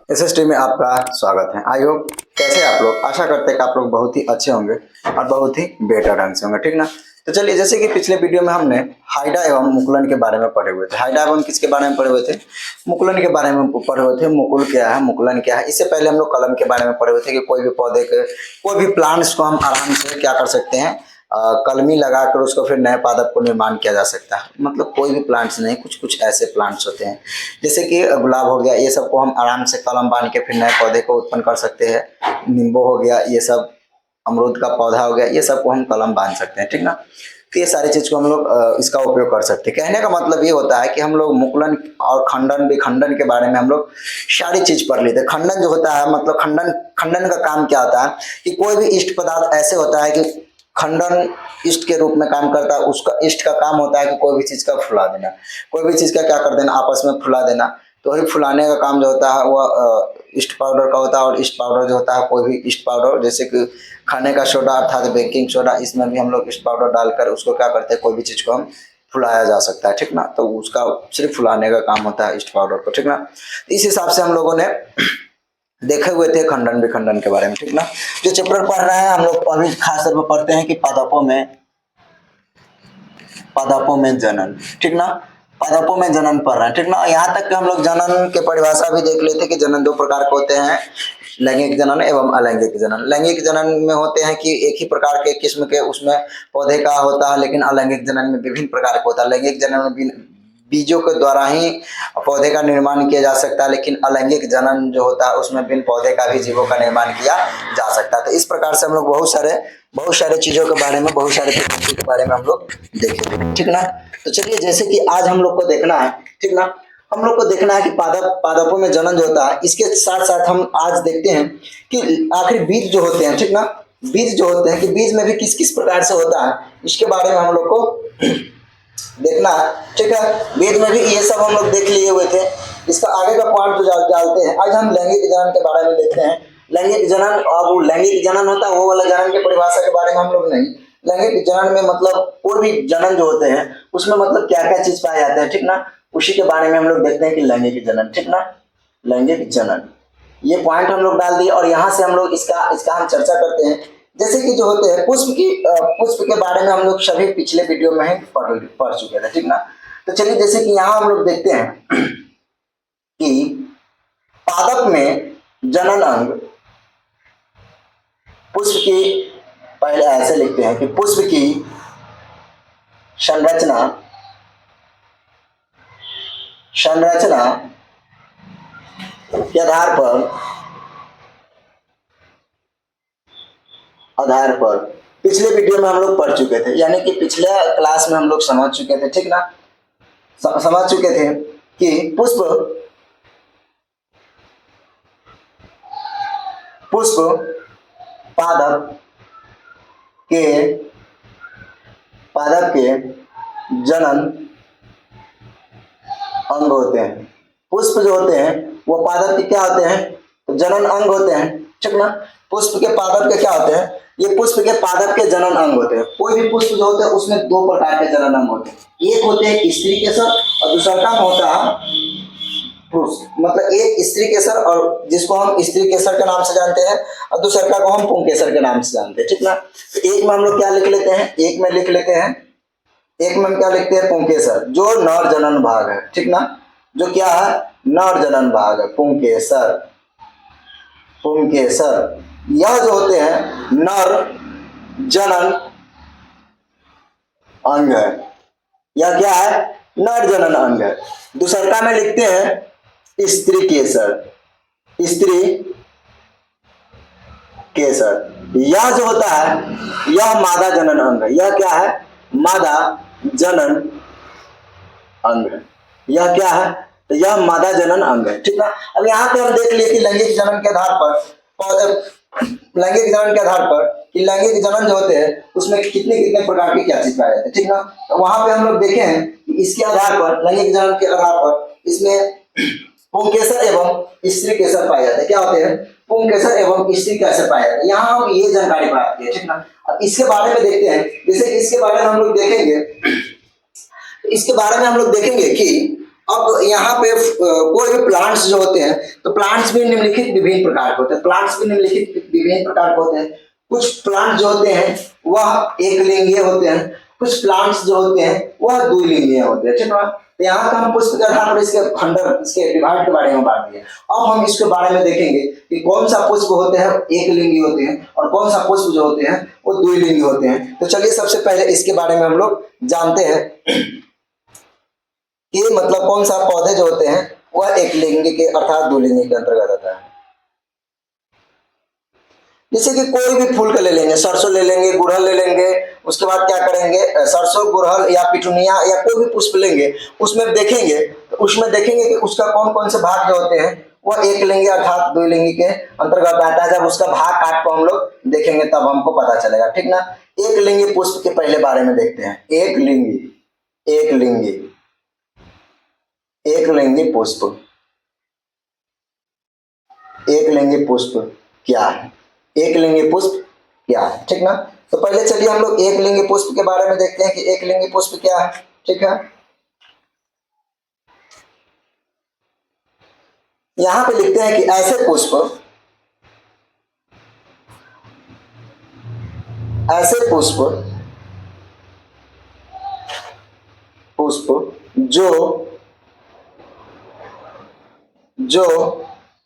SST में आपका स्वागत है। आई होप कैसे आप लोग, आशा करते हैं कि आप लोग बहुत ही अच्छे होंगे और बहुत ही बेटर ढंग से होंगे, ठीक ना। तो चलिए, जैसे कि पिछले वीडियो में हमने हाइडा एवं मुकुलन के बारे में पढ़े हुए थे। हाइडा एवं किसके बारे में पढ़े हुए थे? मुकुलन के बारे में पढ़े हुए थे। मुकुल क्या है, मुकुलन क्या है। इससे पहले हम लोग कलम के बारे में पढ़े हुए थे कि कोई भी पौधे के, कोई भी प्लांट्स को हम आराम से क्या कर सकते हैं, कलमी लगाकर उसको फिर नए पादप को निर्माण किया जा सकता है। मतलब कोई भी प्लांट्स नहीं, कुछ कुछ ऐसे प्लांट्स होते हैं जैसे कि गुलाब हो गया, ये सब को हम आराम से कलम बांध के फिर नए पौधे को उत्पन्न कर सकते हैं। नींबू हो गया, ये सब अमरूद का पौधा हो गया, ये सब को हम कलम बांध सकते हैं, ठीक ना। तो ये सारी चीज को हम लोग इसका उपयोग कर सकते हैं। कहने का मतलब ये होता है कि हम लोग मुकुलन और खंडन, विखंडन के बारे में हम लोग सारी चीज पढ़ लेते हैं। खंडन जो होता है, मतलब खंडन का काम क्या होता है कि कोई भी इष्ट पदार्थ ऐसे होता है कि खंडन इष्ट के रूप में काम करता है। उसका इष्ट का काम होता है कि कोई भी चीज का फुला देना, कोई भी चीज का क्या कर देना, आपस में फुला देना। तो वही फुलाने का काम जो होता है वह इस्ट पाउडर का होता है। और इस्ट पाउडर जो होता है, कोई भी इस्ट पाउडर, जैसे कि खाने का सोडा अर्थात बेकिंग सोडा, इसमें भी हम लोग इस्ट पाउडर डालकर उसको क्या करते हैं, कोई भी चीज को हम फुलाया जा सकता है, ठीक ना। तो उसका सिर्फ फुलाने का काम होता है इस्ट पाउडर को, ठीक ना। इस हिसाब से हम लोगों ने देखे हुए थे खंडन विखंडन के बारे में, ठीक ना। जो चैप्टर पढ़ रहे हैं हम लोग अभी खास तौर पर पढ़ते हैं कि पादपों में जनन, ठीक ना। पादपों में जनन पढ़ रहे हैं, ठीक ना। यहाँ तक कि हम लोग जनन के परिभाषा भी देख लेते कि जनन दो प्रकार के होते हैं, लैंगिक जनन एवं अलैंगिक जनन। लैंगिक जनन में होते हैं कि एक ही प्रकार के किस्म के उसमें पौधे का होता है, लेकिन अलैंगिक जनन में विभिन्न प्रकार का होता है। लैंगिक जनन में बीजों के द्वारा ही पौधे का निर्माण किया जा सकता है, लेकिन अलैंगिक जनन जो होता है उसमें बिन पौधे का भी जीवों का निर्माण किया जा सकता है। तो इस प्रकार से हम लोग बहुत सारे चीजों के बारे में, बहुत सारे प्रकृति के बारे में हम लोग देखेंगे, ठीक ना। तो चलिए, जैसे कि आज हम लोग को देखना है, ठीक ना, हम लोग को देखना है कि पादपों में जनन जो होता है, इसके साथ साथ हम आज देखते हैं कि आखिर बीज जो होते हैं, ठीक ना, बीज जो होते हैं कि बीज में भी किस किस प्रकार से होता है, इसके बारे में हम लोग को देखना है, ठीक है। वेद में भी ये सब हम लोग देख लिए हुए थे। इसका आगे का पॉइंट जो डालते हैं, आज हम लैंगिक जनन के बारे में देखते हैं। लैंगिक जनन, और वो लैंगिक जनन होता है वो वाला जनन के परिभाषा के बारे में हम लोग नहीं। लैंगिक जनन में मतलब कोई भी जनन जो होते हैं उसमें मतलब क्या क्या चीज पाए जाते हैं, ठीक ना, उसी के बारे में हम लोग देखते हैं कि लैंगिक जनन, ठीक ना। लैंगिक जनन, ये पॉइंट हम लोग डाल दिए और यहाँ से हम लोग इसका हम चर्चा करते हैं। जैसे कि जो होते हैं पुष्प के बारे में हम लोग सभी पिछले वीडियो में ही पढ़ चुके थे, ठीक ना। तो चलिए, जैसे कि यहाँ हम लोग देखते हैं कि पादप में जनन अंग, पुष्प की, पहले ऐसे लिखते हैं कि पुष्प की संरचना के आधार पर पिछले वीडियो में हम लोग पढ़ चुके थे, यानी कि पिछले क्लास में हम लोग समझ चुके थे, ठीक ना। समझ चुके थे कि पुष्प पादप के जनन अंग होते हैं। पुष्प जो होते हैं वो पादप के क्या होते हैं, तो जनन अंग होते हैं, ठीक ना। पुष्प के पादप के क्या होते हैं, ये पुष्प के पादप के जनन अंग होते हैं। कोई भी पुष्प जो होते हैं उसमें दो प्रकार के जनन अंग होते हैं, एक होते हैं स्त्री केसर और दूसरा का होता है पुरुष। मतलब एक स्त्री केसर, और जिसको हम स्त्री केसर के नाम से जानते हैं, और दूसरा को हम पुंकेसर के नाम से जानते हैं, ठीक ना। तो एक में हम लोग क्या लिख लेते हैं, एक में हम क्या लिखते हैं, पुंकेसर, जो नर जनन भाग है, ठीक ना, जो क्या है, नर जनन भाग है, पुंकेसर। यह जो होते हैं नर जनन अंग है, यह क्या है, नर जनन अंग है। दूसरा में लिखते हैं स्त्री केसर, यह जो होता है यह मादा जनन अंग है। यह क्या है, मादा जनन अंग है। यह क्या है, तो यह मादा जनन अंग है, ठीक ना। अब यहाँ पे हम देख लिए कि लैंगिक जनन के आधार कि लैंगिक जनन जो होते हैं उसमें कितने कितने प्रकार के क्या चीज पाए जाते हैं, ठीक ना। तो वहां पे हम लोग देखे हैं कि इसके आधार पर, लैंगिक जनन के आधार पर, इसमें पुंकेसर एवं स्त्री केसर पाए जाते हैं। क्या होते हैं, पुंकेसर एवं स्त्री केसर पाए जाते हैं। यहाँ हम ये जानकारी प्राप्त की है, ठीक ना। अब इसके बारे में देखते हैं, जैसे इसके बारे में हम लोग देखेंगे कि अब यहाँ पे कोई भी प्लांट्स जो होते हैं, तो प्लांट्स भी निम्नलिखित विभिन्न प्रकार के होते हैं। प्लांट्स भी निम्नलिखित विभिन्न प्रकार के होते हैं। कुछ प्लांट जो होते हैं वह एक लिंगीय होते हैं, कुछ प्लांट्स जो होते हैं वह द्विलिंगीय होते हैं। ठीक है, तो यहाँ का हम पुष्प के आधार पर इसके खंडर, इसके विभाग के बारे में बात किया। अब हम इसके बारे में देखेंगे कि कौन सा पुष्प होते हैं एक लिंगी होते हैं और कौन सा पुष्प जो होते हैं वो द्विलिंगी होते हैं। तो चलिए सबसे पहले इसके बारे में हम लोग जानते हैं कि मतलब कौन सा पौधे जो होते हैं वह एक लिंगी के अर्थात द्विलिंगी के अंतर्गत आता है। जैसे कि कोई भी फूल का ले लेंगे, सरसों ले लेंगे, गुड़हल ले लेंगे, उसके बाद क्या करेंगे, सरसों, गुड़हल या पिटूनिया या कोई भी पुष्प लेंगे, उसमें देखेंगे तो उसमें देखेंगे कि उसका कौन कौन से भाग जो होते हैं वह एक लिंगी अर्थात द्विलिंगी के अंतर्गत आता है। जब उसका भाग काट को हम लोग देखेंगे तब हमको पता चलेगा। ठीक ना। एक लिंगी पुष्प के पहले बारे में देखते हैं। एक लिंगी, एक लिंगी, एक लिंगी पुष्प, एक लिंगी पुष्प क्या है, एक लिंगी पुष्प क्या है। ठीक ना। तो पहले चलिए हम लोग एक लिंगी पुष्प के बारे में देखते हैं कि एक लिंगी पुष्प क्या है। ठीक है, यहां पे लिखते हैं कि ऐसे पुष्प, ऐसे पुष्प, पुष्प जो जो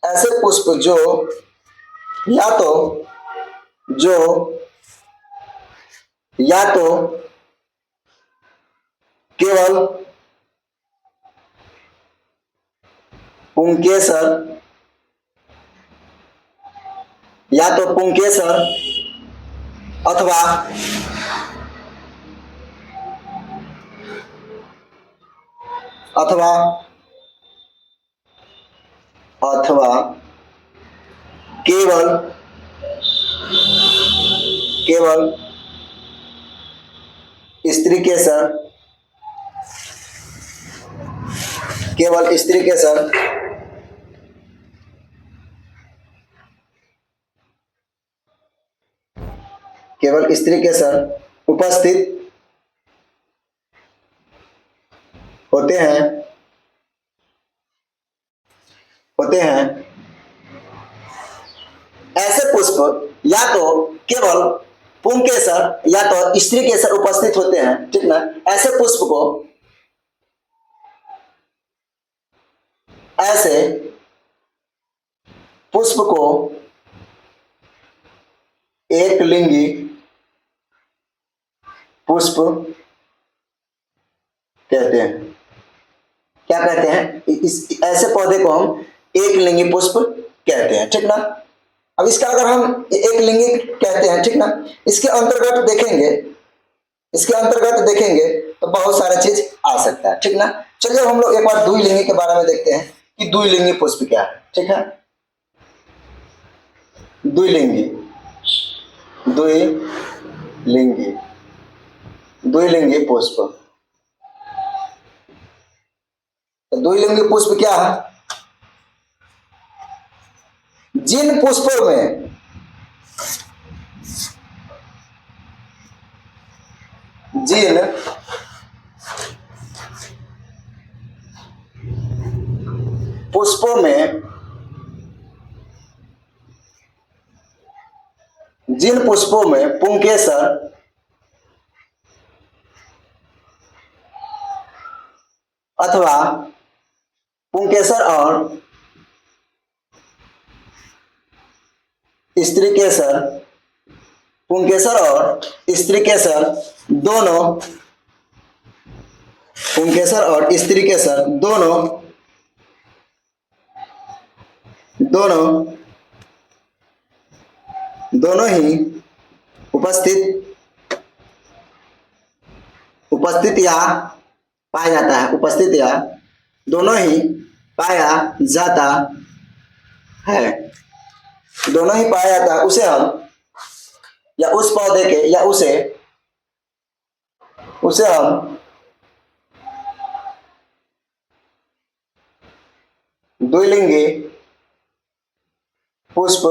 ऐसे पुष्प जो या तो जो या तो केवल पुंकेसर, या तो पुंकेसर अथवा अथवा अथवा केवल केवल स्त्री केसर, केवल स्त्री केसर केवल स्त्री केसर उपस्थित होते हैं, होते हैं। ऐसे पुष्प या तो केवल पुंकेसर या तो स्त्री केसर उपस्थित होते हैं। ठीक ना। ऐसे पुष्प को, ऐसे पुष्प को एक लिंगी पुष्प कहते हैं। क्या कहते हैं, इस ऐसे पौधे को हम एक लिंगी पुष्प कहते हैं। ठीक ना। अब इसका अगर हम एक लिंगी कहते हैं, ठीक ना, इसके अंतर्गत देखेंगे, इसके अंतर्गत देखेंगे तो बहुत सारे चीज आ सकता है। ठीक ना। चलिए हम लोग एक बार द्विलिंगी के बारे में देखते हैं कि द्विलिंगी पुष्प क्या है। ठीक है, द्विलिंगी, द्विलिंगी, द्विलिंगी पुष्प। तो द्विलिंगी पुष्प क्या है, जिन पुष्पों में जिन पुष्पों में जिन पुष्पों में पुंकेसर अथवा पुंकेसर और स्त्री केसर, पुंकेसर और स्त्री केसर दोनों, पुंकेसर और स्त्री केसर दोनों दोनों दोनों ही उपस्थित, उपस्थित या पाया जाता है, उपस्थित या दोनों ही पाया जाता है, दोनों ही पाया जाता है। उसे हम या उस पौधे के या उसे हम द्विलिंगी पुष्प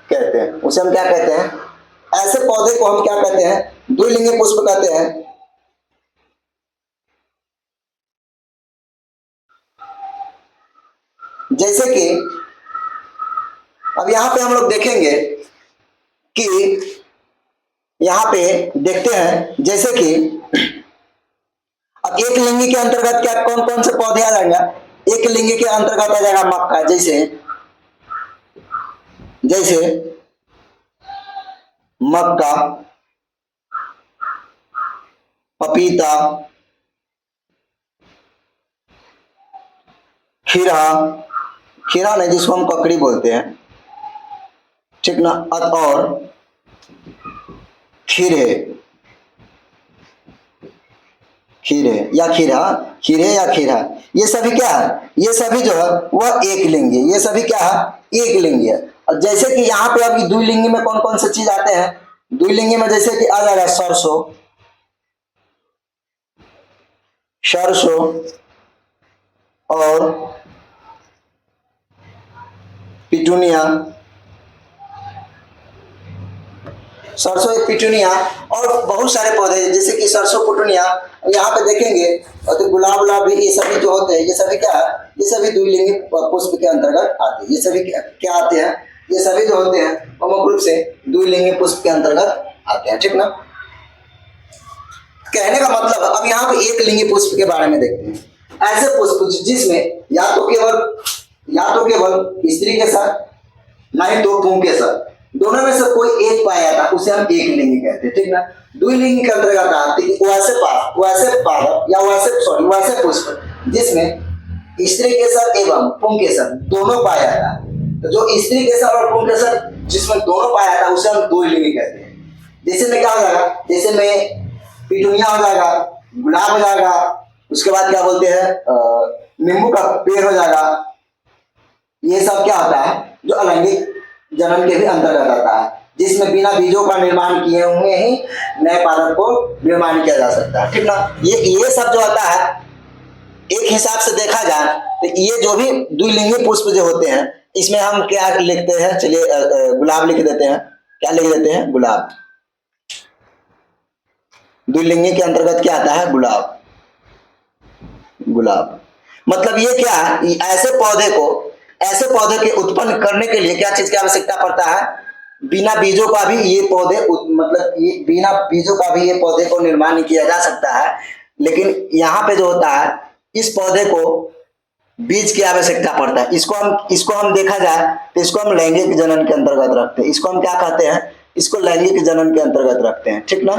कहते हैं। उसे हम क्या कहते हैं, ऐसे पौधे को हम क्या कहते हैं, द्विलिंगी पुष्प कहते हैं। जैसे कि अब यहाँ पे हम लोग देखेंगे कि यहाँ पे देखते हैं जैसे कि अब एक लिंगी के अंतर्गत क्या कौन कौन से पौधे आ जाएंगे। एक लिंगी के अंतर्गत आ जाएगा मक्का, जैसे जैसे मक्का, पपीता, खीरा, खीरा नहीं जिसको हम ककड़ी बोलते हैं, ठीक ना, और खीरे, खीरे या खीरा, खीरे या खीरा, ये सभी क्या है, ये सभी जो है वह एक लिंगी, ये सभी क्या है एक लिंगी है। और जैसे कि यहाँ पे अभी द्विलिंगी में कौन कौन से चीज आते हैं, द्विलिंगी में जैसे कि आ जाएगा सरसों, सरसों और पिटूनिया, सरसों एक पिटूनिया और बहुत सारे पौधे जैसे कि सरसों पिटूनिया। यहाँ पे देखेंगे और तो गुलाब गुलाब भी, ये सभी जो होते हैं ये सभी क्या है, ये सभी द्विलिंगी पुष्प के अंतर्गत आते हैं। ये सभी क्या आते हैं, ये सभी जो होते हैं प्रमुख रूप से द्विलिंगी पुष्प के अंतर्गत आते हैं, ठीक ना। कहने का मतलब अब यहाँ पे एक लिंगी पुष्प के बारे में देखते हैं। ऐसे पुष्प जिसमें या तो केवल स्त्री के साथ, नहीं तो पुंग के साथ, दोनों में से कोई एक पाया था उसे हम एक लिंगी कहते हैं, ठीक ना। द्विलिंगी के अंतर्गत आते हैं वैसे पादप या वैसे पुष्प जिसमें स्त्री केसर एवं पुंग केसर दोनों पाया था। तो जो स्त्री केसर और पुंग केसर जिसमें दोनों पाया था उसे हम द्विलिंगी कहते हैं। जैसे में क्या हो जाएगा, जैसे में पिटूनिया हो जाएगा, गुलाब हो जाएगा, उसके बाद क्या बोलते हैं नींबू का पेड़ हो जाएगा। ये सब क्या होता है जो अलैंगिक जनन के भी अंतर्गत आता है, जिसमें बिना बीजों का निर्माण किए हुए ही नए पादप को निर्माण किया जा सकता है, ठीक ना। ये सब जो होता है एक हिसाब से देखा जाए तो ये जो भी द्विलिंगी पुष्प जो होते हैं इसमें हम क्या लिखते हैं, चलिए गुलाब लिख देते हैं, क्या लिख देते हैं गुलाब। द्विलिंगी के अंतर्गत क्या आता है गुलाब, गुलाब मतलब ये क्या है, ऐसे पौधे के उत्पन्न करने के लिए क्या चीज की आवश्यकता पड़ता है, बिना बीजों का भी ये पौधे मतलब ये बिना बीजों का भी ये पौधे को निर्माण किया जा सकता है। लेकिन यहाँ पे जो होता है इस पौधे को बीज की आवश्यकता पड़ता है। इसको हम देखा जाए तो इसको हम लैंगिक जनन के अंतर्गत रखते हैं। इसको हम क्या कहते हैं, इसको लैंगिक जनन के अंतर्गत रखते हैं, ठीक ना।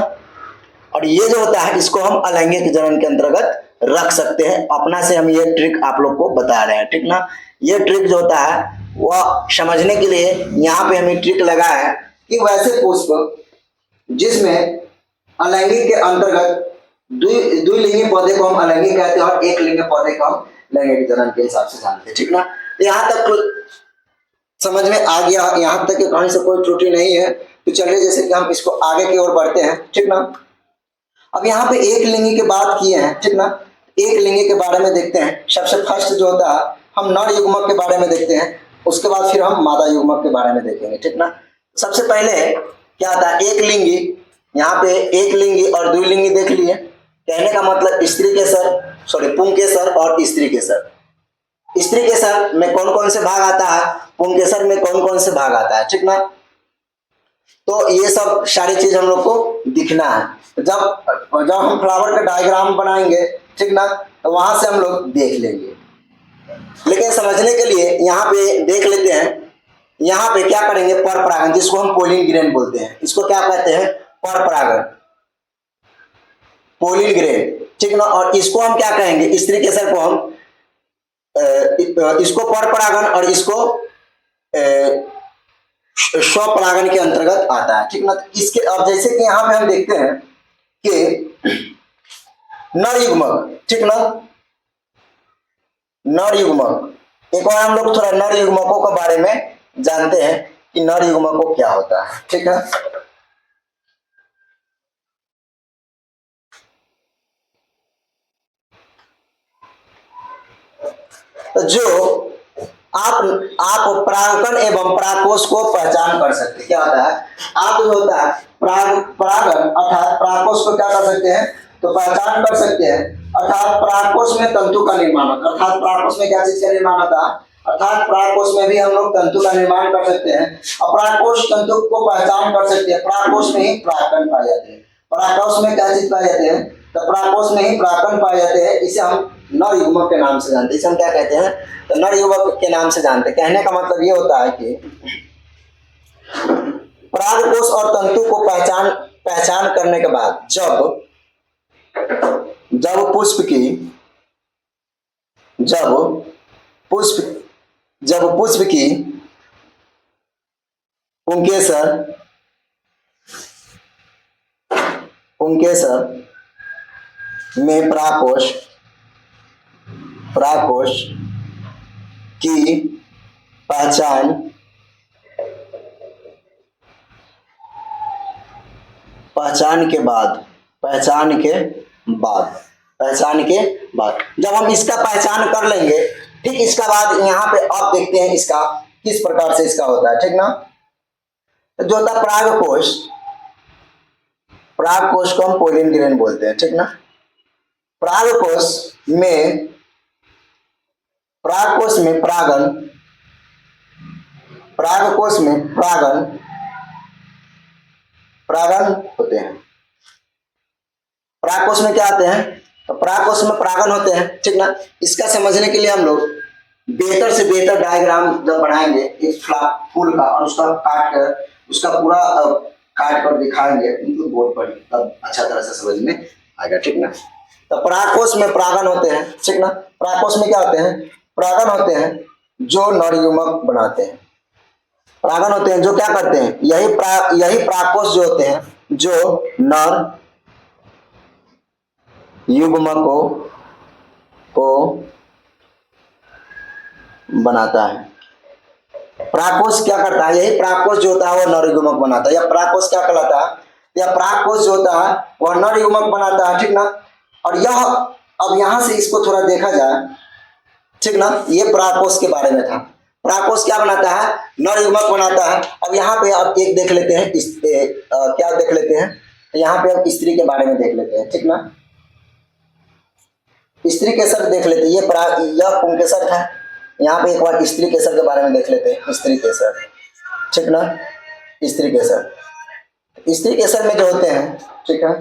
और ये जो होता है इसको हम अलैंगिक जनन के अंतर्गत रख सकते हैं। अपना से हम ये ट्रिक आप लोग को बता रहे हैं, ठीक ना। ये ट्रिक जो होता है वह समझने के लिए यहाँ पे हमें ट्रिक लगा है कि वैसे पुष्प जिसमें अलैंगिक के अंतर्गत द्विलिंगी पौधे को हम अलैंगिक कहते हैं और एक लिंगी पौधे को हम लैंगिक जनन के हिसाब से जानते हैं, ठीक ना। यहाँ तक समझ में आ गया, यहाँ तक की कहानी से कोई त्रुटि नहीं है। तो चलिए जैसे कि हम इसको आगे की ओर बढ़ते हैं, ठीक ना। अब यहाँ पे एक लिंगी की बात किए हैं, ठीक ना। एक लिंगी के बारे में देखते हैं। सबसे फर्स्ट जो होता है हम नर युग्मक के बारे में देखते हैं, उसके बाद फिर हम मादा युग्मक के बारे में देखेंगे, ठीक ना। सबसे पहले क्या आता है एक लिंगी, यहाँ पे एक लिंगी और द्विलिंगी देख लिए। कहने का मतलब स्त्री केसर पुंग केसर और स्त्री केसर। स्त्री केसर में कौन कौन से भाग आता है, पुंग केसर में कौन कौन से भाग आता है, ठीक ना। तो ये सब सारी चीज हम लोग को दिखना है। जब हम फ्लावर का डायग्राम बनाएंगे, ठीक ना, तो वहां से हम लोग देख लेंगे। लेकिन समझने के लिए यहाँ पे देख लेते हैं। यहाँ पे क्या करेंगे, पर परागण, जिसको हम पोलिन ग्रेन बोलते हैं। इसको क्या कहते हैं, पर परागण, पोलिन ग्रेन, ठीक ना। और इसको हम क्या कहेंगे, स्त्री केसर को हम इसको पर परागण और इसको स्वपरागण के अंतर्गत आता है, ठीक ना। इसके अब जैसे कि यहाँ पे हम देखते हैं कि नर युग्मक, ठीक ना, नर युग्मक। एक बार हम लोग थोड़ा नर युग्मकों के बारे में जानते हैं कि नर युग्मकों क्या होता है, ठीक है। तो जो आप परागकण एवं परागकोश को पहचान कर सकते हैं, क्या होता है, आप जो होता है परागण अर्थात परागकोश को क्या कर सकते हैं, तो पहचान कर सकते हैं। अर्थात परागकोश में तंतु का निर्माण होता है। अर्थात परागकोश में क्या चीज का निर्माण होता है, अर्थात परागकोश में भी हम लोग तंतु का निर्माण कर सकते हैं। अपरागकोश तंतु को पहचान कर सकते हैं। परागकोश में ही परागकण पाए जाते हैं। परागकोश में क्या चीज पाए जाते हैं? तो परागकोश में ही परागकण पाए जाते हैं। इसे हम नर युग्मक के नाम से जानते हैं। इसे हम क्या कहते हैं? तो नर युग्मक के नाम से जानते हैं। कहने का मतलब ये होता है कि परागकोश और तंतु को पहचान करने के बाद जब जब पुष्प की पुंकेसर में परागकोश की पहचान पहचान के बाद जब हम इसका पहचान कर लेंगे, ठीक, इसका बाद यहाँ पे आप देखते हैं इसका किस प्रकार से इसका होता है, ठीक ना। जो होता है परागकोश को हम पोलिन ग्रेन बोलते हैं, ठीक ना। परागकोश में परागन होते हैं। परागकोश में क्या आते हैं? तो परागकोश में परागन होते हैं, ठीक ना। इसका समझने के लिए हम लोग बेहतर से बेहतर डायग्राम जब बनाएंगे एक फूल का और उसका पूरा काट कर दिखाएंगे उनको बोर्ड पर, तब अच्छा तरह से समझ में आएगा, ठीक ना। तो परागकोश में परागन होते हैं, ठीक ना। परागकोश में क्या होते हैं? परागन होते हैं जो नर युग्मक बनाते हैं। परागन होते हैं जो क्या करते हैं? यही परागकोश जो होते हैं जो नर युग्मकों को बनाता है। परागकोश क्या करता है? यही परागकोश जो होता है वो नर युग्मक बनाता है। या परागकोश क्या कहलाता है? या परागकोश जो होता है वह नर युग्मक बनाता है, ठीक ना। और यह अब यहां से इसको थोड़ा देखा जाए, ठीक ना। ये परागकोश के बारे में था। परागकोश क्या बनाता है? नर युग्मक बनाता है। अब यहाँ पे आप एक देख लेते हैं, क्या देख लेते हैं? यहाँ पे अब स्त्री के बारे में देख लेते हैं, ठीक ना। स्त्री केसर देख लेते हैं। यह पुंकेसर था। यहाँ पे एक बार स्त्री केसर के बारे में देख लेते हैं। स्त्री केसर, ठीक ना। स्त्री केसर में जो होते हैं, ठीक है,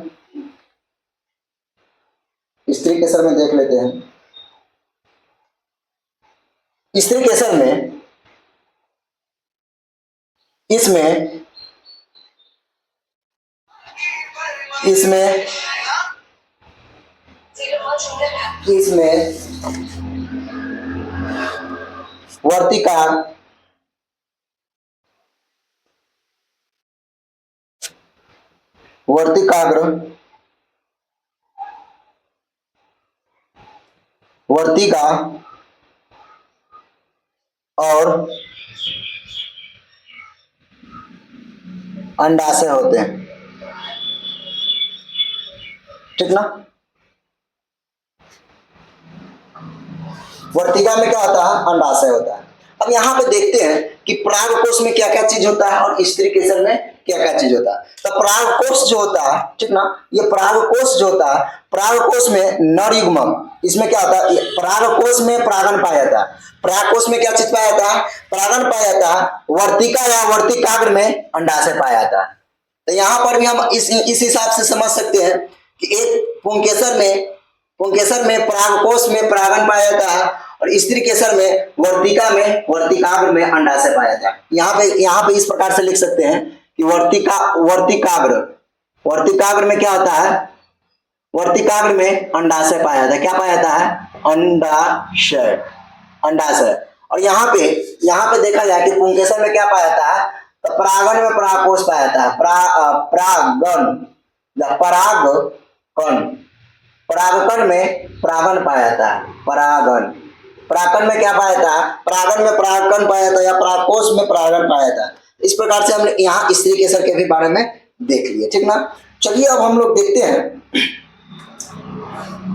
स्त्री केसर में देख लेते हैं। स्त्री केसर में इसमें वर्तिका और अंडाशय होते हैं, ठीक ना। वर्तिका में क्या होता है? अंडाशय होता है। अब यहाँ पे देखते हैं कि परागकोश में क्या क्या चीज होता है और स्त्री केसर में क्या क्या चीज होता है। तो परागकोश जो होता है, ठीक ना, ये परागकोश जो होता है, परागकोश में नर युग्मक, इसमें क्या होता है? परागकोश में परागन पाया जाता है। परागकोश में क्या चीज पाया जाता है? परागन पाया जाता है। वर्तिका या वर्तिकाग्र में अंडाशय पाया जाता है। तो यहाँ पर भी हम इस हिसाब से समझ सकते हैं कि एक पुंकेसर में परागकोश में परागन पाया जाता है और स्त्री केसर में वर्तिकाग्र में अंडाशय पाया जाता है। यहाँ पे इस प्रकार से लिख सकते हैं कि वर्तिकाग्र में क्या होता है? वर्तिकाग्र में अंडाशय पाया जाता है। क्या पाया जाता है? अंडाशय। और यहाँ पे देखा जाए कि पुंकेसर में क्या पाया जाता है? तो परागन में परागकोश पाया जाता है। परागकण में परागन पाया जाता है। परागकण में क्या पाया जाता है? परागन में परागकण पाया जाता है या परागकोश में परागन पाया जाता है। इस प्रकार से हमने यहाँ स्त्री केसर के भी बारे में देख लिया, ठीक ना। चलिए अब हम लोग देखते हैं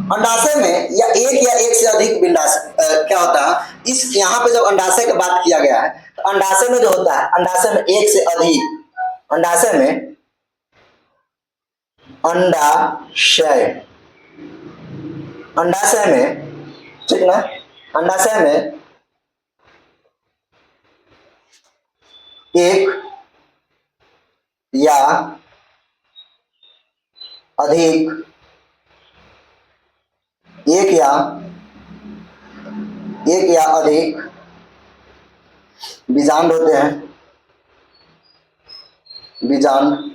अंडाशय में या एक से अधिक पिंडाशय क्या होता है। इस यहाँ पे जब अंडाशय की बात किया गया है तो अंडाशय में जो होता है, अंडाशय में एक से अधिक, अंडाशय में ठीक ना, अंडाशय में एक या अधिक, एक या अधिक बीजांड होते हैं, बीजांड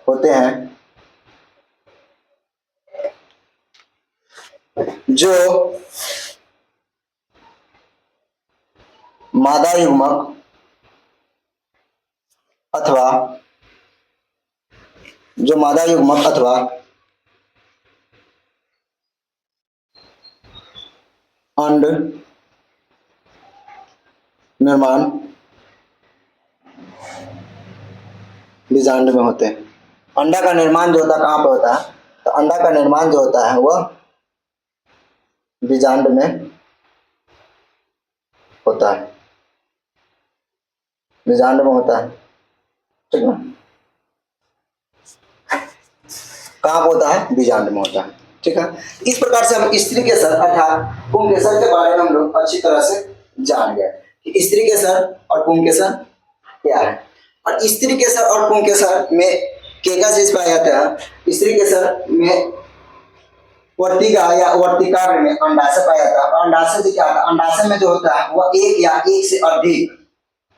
होते हैं जो मादा युग्मक अथवा अंड निर्माण बीजांड में होते हैं। अंडा का निर्माण जो होता है कहाँ पे होता है, तो अंडा का निर्माण जो होता है वह बीजांड में होता है, बीजांड में होता है, ठीक है। कहाँ होता है, बीजांड में होता है, ठीक है। इस प्रकार से हम स्त्री केसर अर्थात पुंकेसर के बारे में हम लोग अच्छी तरह से जान गए कि स्त्री केसर और पुंकेसर क्या है। और स्त्री केसर और पुंकेसर में क्या चीज पाया जाता है, स्त्री केसर में वर्तिका या वर्तिकाग्र में अंडाशय पाया जाता है। अंडाशय से क्या होता है, अंडाशय में जो होता है वह एक या एक से अधिक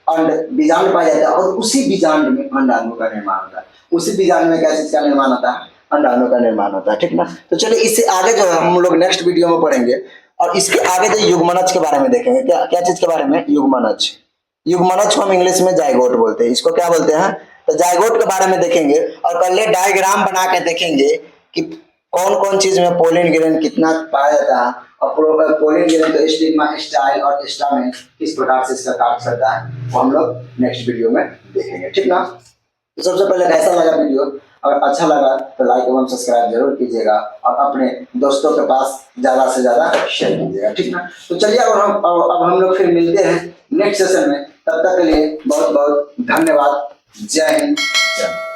अंड बीजांड पाया जाता है और उसी बीजांड में अंडाणु का निर्माण होता है। उसी बीजांड में क्या चीज का निर्माण होता है, अंडाणु का निर्माण होता है, ठीक ना। तो चलिए इससे आगे जो है हम लोग नेक्स्ट वीडियो में पढ़ेंगे और इसके आगे जो युग्मनज के बारे में देखेंगे। क्या चीज के बारे में, युग्मनज। युग्मनज को हम इंग्लिश में जाइगोट बोलते हैं, इसको क्या बोलते हैं, तो जाइगोट के बारे में देखेंगे और पहले डायग्राम बना के देखेंगे कि कौन कौन चीज में पोलिन ग्रेन कितना पाया जाता है और पोलिन ग्रेन तो स्टिग्मा, स्टाइल और स्टामेन किस प्रकार से इसका कार्य करता है वो हम लोग नेक्स्ट वीडियो में देखेंगे, ठीक ना। तो सबसे पहले कैसा लगा वीडियो, अगर अच्छा लगा तो लाइक एवं सब्सक्राइब जरूर कीजिएगा और अपने दोस्तों के पास ज्यादा से ज्यादा शेयर कीजिएगा, ठीक ना। तो चलिए अब हम लोग फिर मिलते हैं नेक्स्ट सेशन में, तब तक के लिए बहुत बहुत धन्यवाद। जय हिंद, जय